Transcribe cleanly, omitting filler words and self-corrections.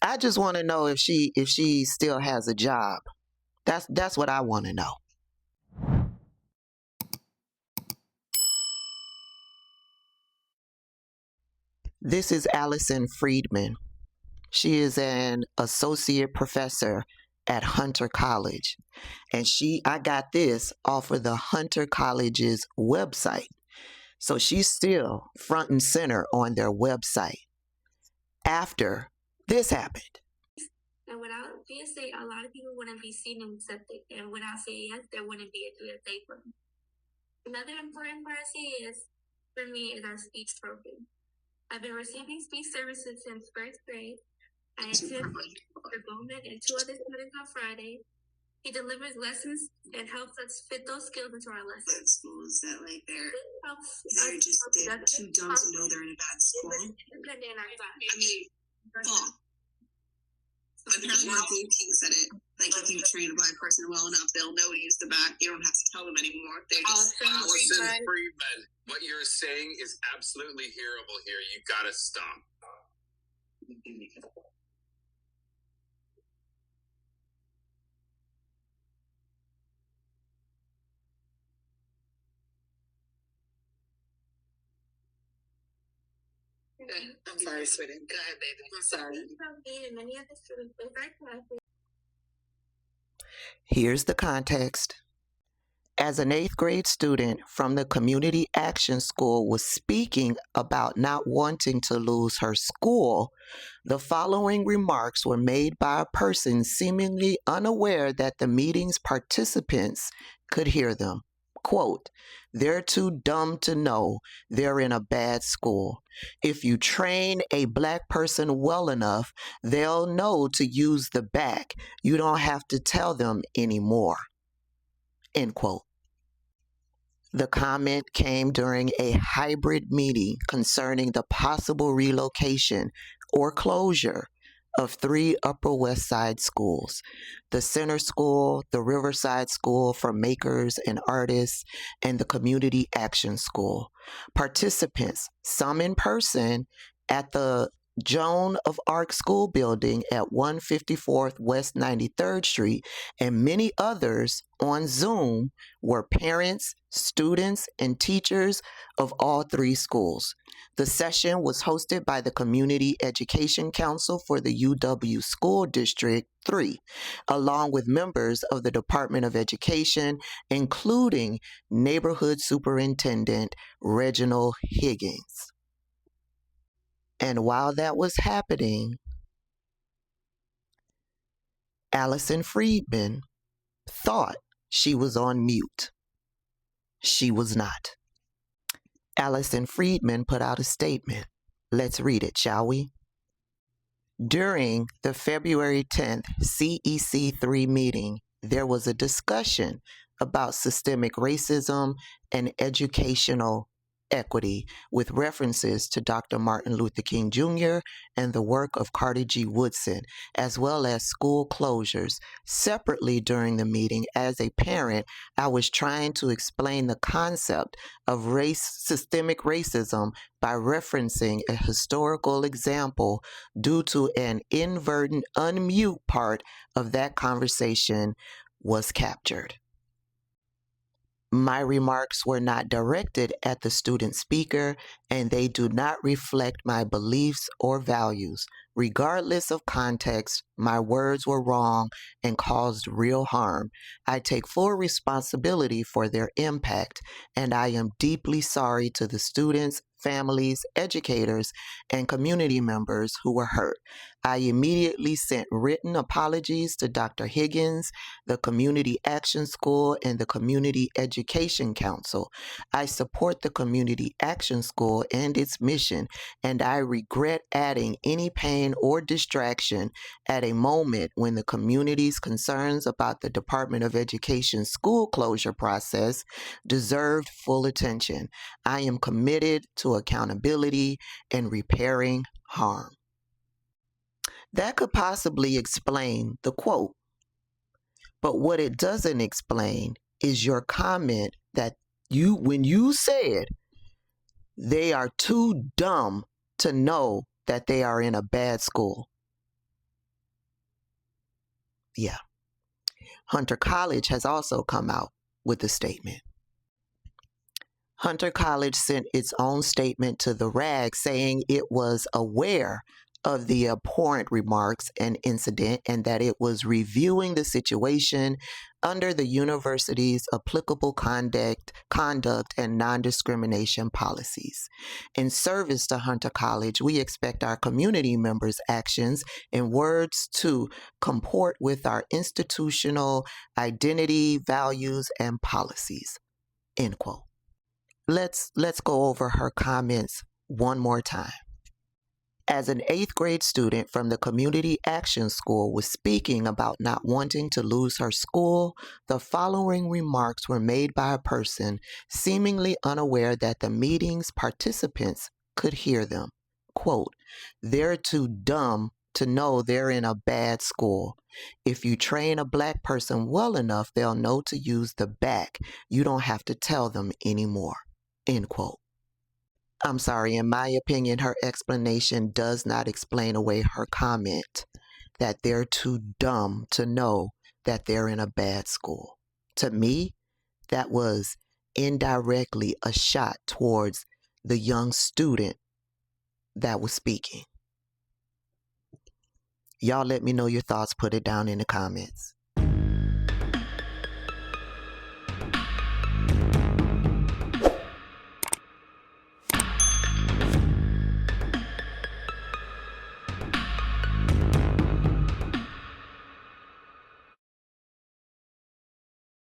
I just want to know if she still has a job. That's what I want to know. This is Allyson Friedman. She is an associate professor at Hunter College. And I got this off of the Hunter College's website. So she's still front and center on their website after this happened. And without BSA, a lot of people wouldn't be seen in septic. And without CAS, there wouldn't be a 3SA for me. Another important part of CAS for me is our speech program. I've been receiving speech services since first grade. I attend for Bowman and 2 other students on Friday. He delivers lessons and helps us fit those skills into our lessons. Bad schools that they're too dumb to know they're in a bad school. I mean, well, apparently Martin King said it. Like, if you train a blind person well enough, they'll know to use the back. You don't have to tell them anymore. They just Allyson Friedman, what you're saying is absolutely hearable here. You gotta stop. I'm sorry, sweetie. Go ahead, baby. I'm sorry. Here's the context. As an 8th grade student from the Community Action School was speaking about not wanting to lose her school, the following remarks were made by a person seemingly unaware that the meeting's participants could hear them. Quote, "They're too dumb to know they're in a bad school. If you train a black person well enough, they'll know to use the back. You don't have to tell them anymore." End quote. The comment came during a hybrid meeting concerning the possible relocation or closure of 3 Upper West Side schools: the Center School, the Riverside School for Makers and Artists, and the Community Action School. Participants, some in person at the Joan of Arc School building at 154th West 93rd Street, and many others on Zoom, were parents, students, and teachers of all 3 schools. The session was hosted by the Community Education Council for the UW School District 3, along with members of the Department of Education, including Neighborhood Superintendent Reginald Higgins. And while that was happening, Allyson Friedman thought she was on mute. She was not. Allyson Friedman put out a statement. Let's read it, shall we? During the February 10th CEC3 meeting, there was a discussion about systemic racism and educational equity, with references to Dr. Martin Luther King Jr. and the work of Carter G. Woodson, as well as school closures. Separately during the meeting, as a parent, I was trying to explain the concept of systemic racism by referencing a historical example due to an inadvertent unmute part of that conversation was captured. My remarks were not directed at the student speaker, and they do not reflect my beliefs or values. Regardless of context, my words were wrong and caused real harm. I take full responsibility for their impact, and I am deeply sorry to the students, families, educators, and community members who were hurt. I immediately sent written apologies to Dr. Higgins, the Community Action School, and the Community Education Council. I support the Community Action School and its mission, and I regret adding any pain or distraction at a moment when the community's concerns about the Department of Education school closure process deserved full attention. I am committed to accountability and repairing harm. That could possibly explain the quote. But what it doesn't explain is your comment that when you said they are too dumb to know that they are in a bad school. Yeah. Hunter College has also come out with a statement. Hunter College sent its own statement to the RAG saying it was aware of the abhorrent remarks and incident and that it was reviewing the situation under the university's applicable conduct and non-discrimination policies. In service to Hunter College, we expect our community members' actions and words to comport with our institutional identity, values, and policies. End quote. Let's go over her comments one more time. As an 8th grade student from the Community Action School was speaking about not wanting to lose her school, the following remarks were made by a person seemingly unaware that the meeting's participants could hear them. Quote, "They're too dumb to know they're in a bad school. If you train a black person well enough, they'll know to use the back. You don't have to tell them anymore." End quote. I'm sorry, in my opinion, her explanation does not explain away her comment that they're too dumb to know that they're in a bad school. To me, that was indirectly a shot towards the young student that was speaking. Y'all let me know your thoughts. Put it down in the comments.